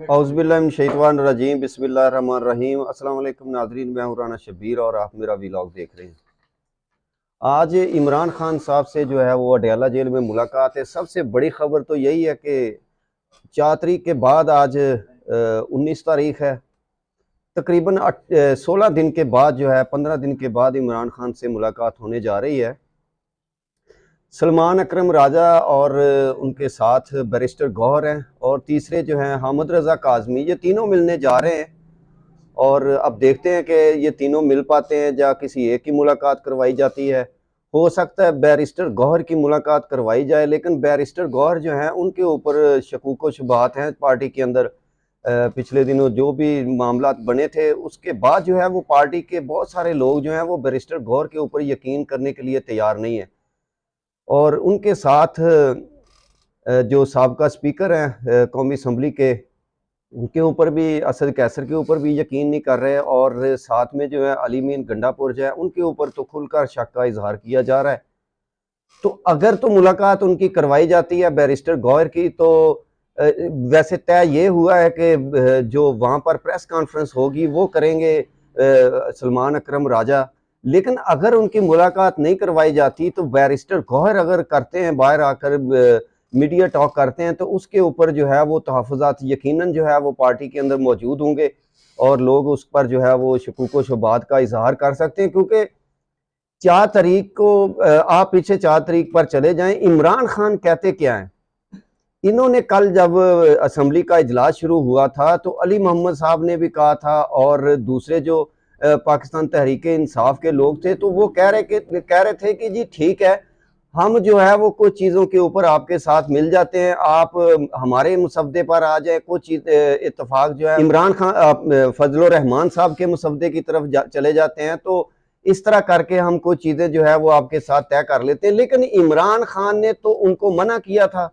औज़ुबिल्लाहिमिनश्शैतानिर्रजीम बिस्मिल्लाहिर्रहमानिर्रहीम। अस्सलाम वालेकुम नाज़रीन, मैं हूं राना शब्बीर और आप मेरा व्लॉग देख रहे हैं। आज इमरान खान साहब से जो है वो अडयाला जेल में मुलाकात है। सबसे बड़ी खबर तो यही है कि 4 तारीख के बाद आज 19 तारीख है, तकरीबन 16 दिन के बाद जो है 15 दिन के बाद इमरान खान से मुलाकात होने जा रही है। सलमान अकरम राजा और उनके साथ बैरिस्टर गौहर हैं और तीसरे जो हैं हामिद रज़ा काज़मी, ये तीनों मिलने जा रहे हैं। और अब देखते हैं कि ये तीनों मिल पाते हैं या किसी एक की मुलाकात करवाई जाती है। हो सकता है बैरिस्टर गौहर की मुलाकात करवाई जाए, लेकिन बैरिस्टर गौहर जो हैं उनके ऊपर शकूक व शुबहात हैं पार्टी के अंदर। पिछले दिनों जो भी मामलात बने थे उसके बाद जो है वो पार्टी के बहुत सारे लोग जो हैं वो बैरिस्टर गौहर के ऊपर यकीन करने के लिए तैयार नहीं है। और उनके साथ जो साबका स्पीकर हैं कौमी असम्बली के, उनके ऊपर भी, असद कैसर के ऊपर भी यकीन नहीं कर रहे, और साथ में जो है अली मीन गंडापुर जो है उनके ऊपर तो खुलकर शक का इजहार किया जा रहा है। तो अगर तो मुलाकात उनकी करवाई जाती है बैरिस्टर गौहर की, तो वैसे तय ये हुआ है कि जो वहाँ पर प्रेस कॉन्फ्रेंस होगी वो करेंगे सलमान अकरम राजा। लेकिन अगर उनकी मुलाकात नहीं करवाई जाती तो बैरिस्टर गौहर अगर करते हैं, बाहर आकर मीडिया टॉक करते हैं, तो उसके ऊपर जो है वो तहफ़्फ़ुज़ात यकीनन जो है वो पार्टी के अंदर मौजूद होंगे और लोग उस पर जो है वो शकूक व शुबहात का इजहार कर सकते हैं। क्योंकि 4 तारीख को आप पीछे 4 तारीख पर चले जाएं, इमरान खान कहते क्या हैं। इन्होंने कल जब असम्बली का इजलास शुरू हुआ था तो अली मोहम्मद साहब ने भी कहा था और दूसरे जो पाकिस्तान तहरीक इंसाफ के लोग थे, तो वो कह रहे थे कि जी ठीक है, हम जो है वो कुछ चीज़ों के ऊपर आपके साथ मिल जाते हैं, आप हमारे मुसद्दे पर आ जाए। कुछ इत्तफाक जो है इमरान खान फजल रहमान साहब के मुसद्दे की तरफ चले जाते हैं, तो इस तरह करके हम कुछ चीज़ें जो है वो आपके साथ तय कर लेते हैं। लेकिन इमरान खान ने तो उनको मना किया था,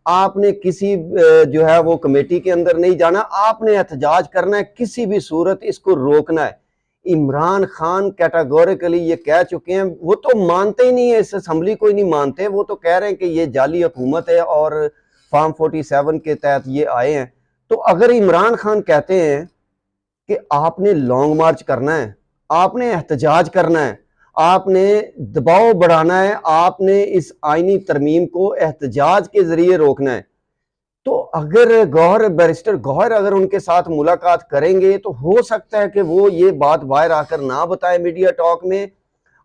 आपने किसी जो है वो कमेटी के अंदर नहीं जाना, आपने एहतजाज करना है, किसी भी सूरत इसको रोकना है। इमरान खान कैटेगोरिकली ये कह चुके हैं, वो तो मानते ही नहीं है, इस असम्बली को ही नहीं मानते। वो तो कह रहे हैं कि ये जाली हुकूमत है और फॉर्म 47 के तहत ये आए हैं। तो अगर इमरान खान कहते हैं कि आपने लॉन्ग मार्च करना है, आपने एहतजाज करना है, आपने दबाव बढ़ाना है, आपने इस आईनी तरमीम को एहतजाज के जरिए रोकना है, तो अगर गौहर, बैरिस्टर गौहर अगर उनके साथ मुलाकात करेंगे तो हो सकता है कि वो ये बात बाहर आकर ना बताए मीडिया टॉक में,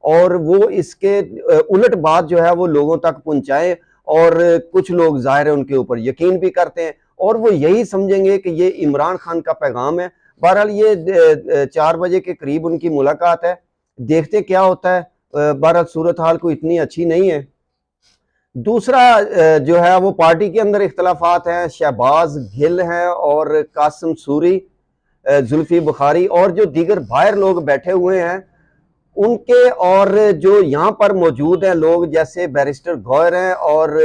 और वो इसके उलट बात जो है वो लोगों तक पहुंचाए। और कुछ लोग जाहिर है उनके ऊपर यकीन भी करते हैं और वो यही समझेंगे कि ये इमरान खान का पैगाम है। बहरहाल ये 4 बजे के करीब उनकी मुलाकात है, देखते क्या होता है। बहरहाल सूरत हाल को इतनी अच्छी नहीं है। दूसरा जो है वो पार्टी के अंदर इख्तलाफात हैं, शहबाज गिल हैं और कासिम सूरी, जुल्फी बुखारी और जो दीगर बाहर लोग बैठे हुए हैं उनके, और जो यहाँ पर मौजूद हैं लोग जैसे बैरिस्टर गौहर हैं और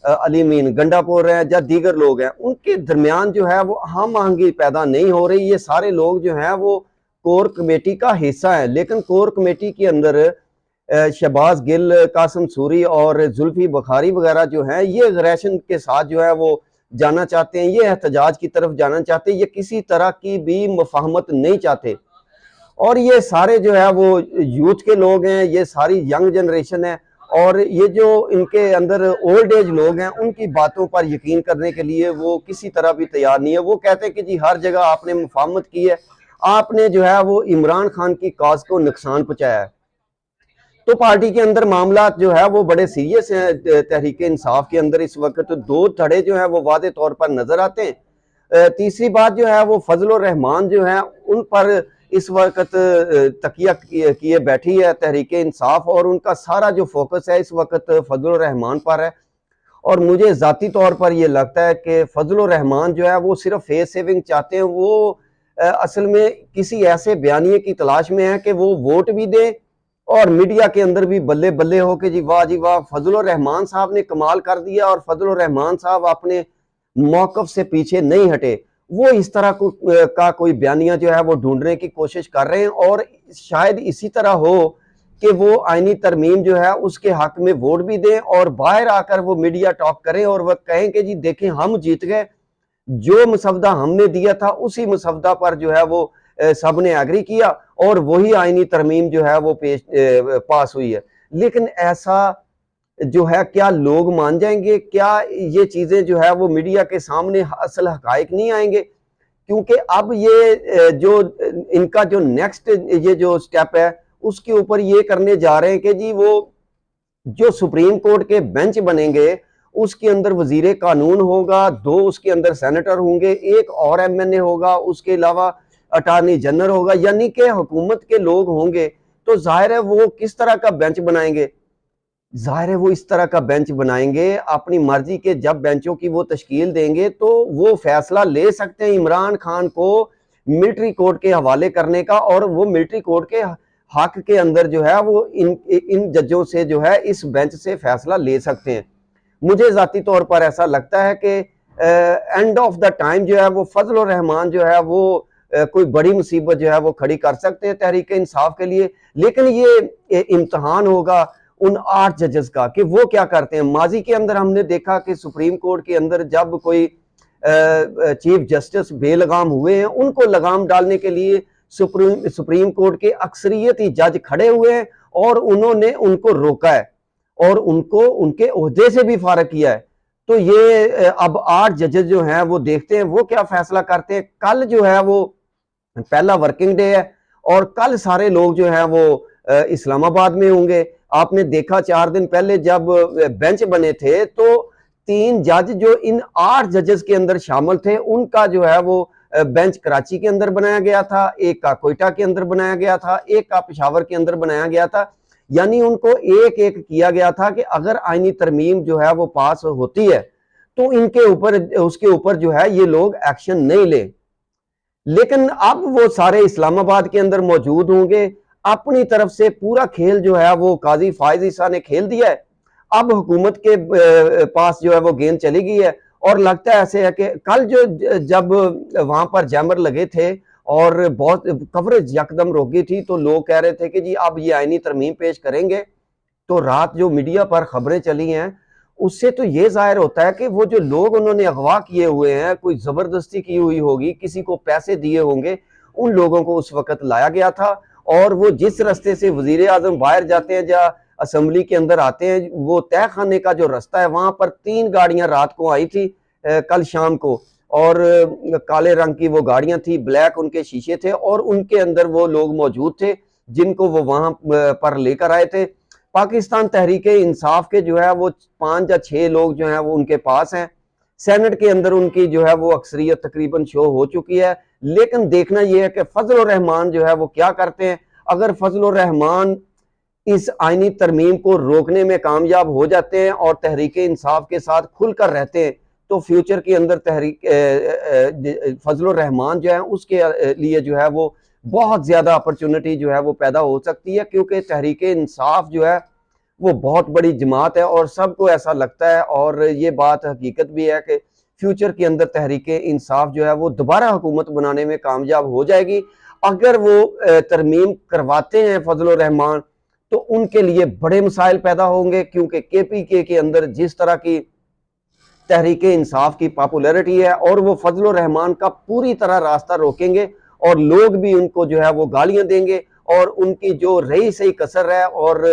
अली मीन गंडापुर हैं या दीगर लोग हैं, उनके दरमियान जो है वो हम आहंगी पैदा नहीं हो रही। ये सारे लोग जो हैं वो कोर कमेटी का हिस्सा है, लेकिन कोर कमेटी के अंदर शहबाज गिल, कासिम सूरी और जुल्फी बुखारी वगैरह जो हैं, ये अग्रेशन के साथ जो है वो जाना चाहते हैं, ये एहतजाज की तरफ जाना चाहते हैं, ये किसी तरह की भी मुफाहमत नहीं चाहते। और ये सारे जो है वो यूथ के लोग हैं, ये सारी यंग जनरेशन है, और ये जो इनके अंदर ओल्ड एज लोग हैं उनकी बातों पर यकीन करने के लिए वो किसी तरह भी तैयार नहीं है। वो कहते हैं कि जी हर जगह आपने मुफाहमत की है, आपने जो है वो इमरान खान की काज को नुकसान पहुंचाया है। तो पार्टी के अंदर मामला जो है वो बड़े सीरियस हैं। तहरीक इंसाफ के अंदर इस वक्त 2 धड़े जो है वो वादे तौर पर नजर आते हैं। तीसरी बात जो है वो फजल रहमान जो है उन पर इस वक्त तकिया किए बैठी है तहरीक इंसाफ, और उनका सारा जो फोकस है इस वक्त फजल रहमान पर है। और मुझे ज़ाती तौर पर यह लगता है कि फजल रहमान जो है वो सिर्फ फेस सेविंग चाहते हैं। वो असल में किसी ऐसे बयानिए की तलाश में है कि वो वोट भी दें और मीडिया के अंदर भी बल्ले बल्ले हो के जी वाह फजल रहमान साहब ने कमाल कर दिया, और फजल रहमान साहब अपने मौकफ से पीछे नहीं हटे। वो इस तरह का कोई बयानिया जो है वो ढूंढने की कोशिश कर रहे हैं, और शायद इसी तरह हो कि वो आईनी तरमीम जो है उसके हक में वोट भी दें और बाहर आकर वो मीडिया टॉक करें और वह कहें कि जी देखें हम जीत गए, जो मसवदा हमने दिया था उसी मसवदा पर जो है वो सब ने एग्री किया और वही आईनी तरमीम जो है वो पास हुई है। लेकिन ऐसा जो है क्या लोग मान जाएंगे? क्या ये चीजें जो है वो मीडिया के सामने असल हकायक नहीं आएंगे? क्योंकि अब ये जो इनका जो नेक्स्ट ये जो स्टेप है उसके ऊपर ये करने जा रहे हैं कि जी वो जो सुप्रीम कोर्ट के बेंच बनेंगे उसके अंदर वजीर कानून होगा, 2 उसके अंदर सेनेटर होंगे, 1 और एमएनए होगा, उसके अलावा अटॉर्नी जनरल होगा, यानी कि हुकूमत के लोग होंगे। तो जाहिर है वो किस तरह का बेंच बनाएंगे? जाहिर है वो इस तरह का बेंच बनाएंगे, अपनी मर्जी के जब बेंचों की वो तश्कील देंगे तो वो फैसला ले सकते हैं इमरान खान को मिलिट्री कोर्ट के हवाले करने का, और वो मिलिट्री कोर्ट के हक के अंदर जो है वो इन जजों से जो है इस बेंच से फैसला ले सकते हैं। मुझे जाती तौर पर ऐसा लगता है कि एंड ऑफ द टाइम जो है वो फजल रहमान जो है वो कोई बड़ी मुसीबत जो है वो खड़ी कर सकते हैं तहरीक इंसाफ के लिए। लेकिन ये इम्तहान होगा उन 8 जजेस का कि वो क्या करते हैं। माजी के अंदर हमने देखा कि सुप्रीम कोर्ट के अंदर जब कोई चीफ जस्टिस बेलगाम हुए हैं, उनको लगाम डालने के लिए सुप्रीम कोर्ट के अक्सरियती जज खड़े हुए हैं और उन्होंने उनको रोका है और उनको उनके ओहदे से भी फारग किया है। तो ये अब 8 जजेस जो हैं वो देखते हैं वो क्या फैसला करते हैं। कल जो है वो पहला वर्किंग डे है और कल सारे लोग जो है वो इस्लामाबाद में होंगे। आपने देखा 4 दिन पहले जब बेंच बने थे तो 3 जज जो इन 8 जजेस के अंदर शामिल थे उनका जो है वो बेंच कराची के अंदर बनाया गया था, एक का कोयटा के अंदर बनाया गया था, एक का पेशावर के अंदर बनाया गया था। यानी उनको एक एक किया गया था कि अगर आईनी तरमीम जो है वो पास होती है तो इनके ऊपर उसके ऊपर जो है ये लोग एक्शन नहीं ले। लेकिन अब वो सारे इस्लामाबाद के अंदर मौजूद होंगे। अपनी तरफ से पूरा खेल जो है वो काजी फायज ईसा ने खेल दिया है। अब हुकूमत के पास जो है वो गेंद चली गई है और लगता है ऐसे है कि कल जो जब वहां पर जैमर लगे थे और बहुत कवरेज यकदम रोक गई थी तो लोग कह रहे थे कि जी अब ये आईनी तरमीम पेश करेंगे। तो रात जो मीडिया पर खबरें चली हैं उससे तो ये जाहिर होता है कि वो जो लोग उन्होंने अगवा किए हुए हैं, कोई जबरदस्ती की हुई होगी, किसी को पैसे दिए होंगे, उन लोगों को उस वक्त लाया गया था और वो जिस रास्ते से वजीर आजम बाहर जाते हैं या असम्बली के अंदर आते हैं, वो तय खाने का जो रास्ता है वहां पर 3 गाड़ियां रात को आई थी कल शाम को, और काले रंग की वो गाड़ियां थी, ब्लैक उनके शीशे थे और उनके अंदर वो लोग मौजूद थे जिनको वो वहां पर लेकर आए थे। पाकिस्तान तहरीक इंसाफ के जो है वो 5 या 6 लोग जो है वो उनके पास हैं। सेनेट के अंदर उनकी जो है वो अक्सरियत तकरीबन शो हो चुकी है। लेकिन देखना यह है कि फजल रहमान जो है वो क्या करते हैं। अगर फजल रहमान इस आईनी तरमीम को रोकने में कामयाब हो जाते हैं और तहरीक इंसाफ के साथ खुलकर रहते हैं तो फ्यूचर के अंदर तहरीक फजल रहमान जो है उसके लिए जो है वो बहुत ज्यादा अपॉर्चुनिटी जो है वो पैदा हो सकती है, क्योंकि तहरीक इंसाफ जो है वो बहुत बड़ी जमात है और सबको ऐसा लगता है और ये बात हकीकत भी है कि फ्यूचर के अंदर तहरीक इंसाफ जो है वो दोबारा हुकूमत बनाने में कामयाब हो जाएगी। अगर वो तरमीम करवाते हैं फजल रहमान तो उनके लिए बड़े मसाइल पैदा होंगे, क्योंकि केपीके के अंदर जिस तरह की तहरीक इंसाफ की पॉपुलैरिटी है और वो फजल रहमान का पूरी तरह रास्ता रोकेंगे और लोग भी उनको जो है वो गालियां देंगे और उनकी जो रही सही कसर है और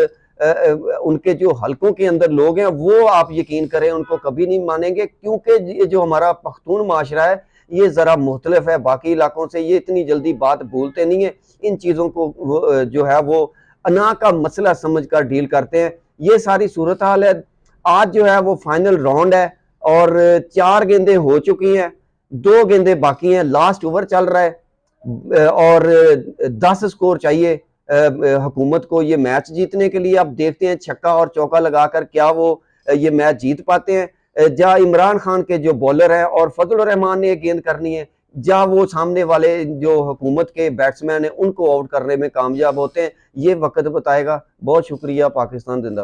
उनके जो हलकों के अंदर लोग हैं वो आप यकीन करें उनको कभी नहीं मानेंगे, क्योंकि ये जो हमारा पख्तून माशरा है ये ज़रा मुख्तलिफ है बाकी इलाकों से। ये इतनी जल्दी बात भूलते नहीं है, इन चीज़ों को जो है वो अना का मसला समझ कर डील करते हैं। ये सारी सूरत हाल है। आज जो है वो फाइनल राउंड है और 4 गेंदें हो चुकी हैं, 2 गेंदें बाकी हैं, लास्ट ओवर चल रहा है और 10 स्कोर चाहिए हुकूमत को ये मैच जीतने के लिए। अब देखते हैं छक्का और चौका लगाकर क्या वो ये मैच जीत पाते हैं, जहाँ इमरान खान के जो बॉलर हैं और फजल रहमान ने गेंद करनी है, जहाँ वो सामने वाले जो हुकूमत के बैट्समैन हैं उनको आउट करने में कामयाब होते हैं। ये वक्त बताएगा। बहुत शुक्रिया। पाकिस्तान जिंदाबाद।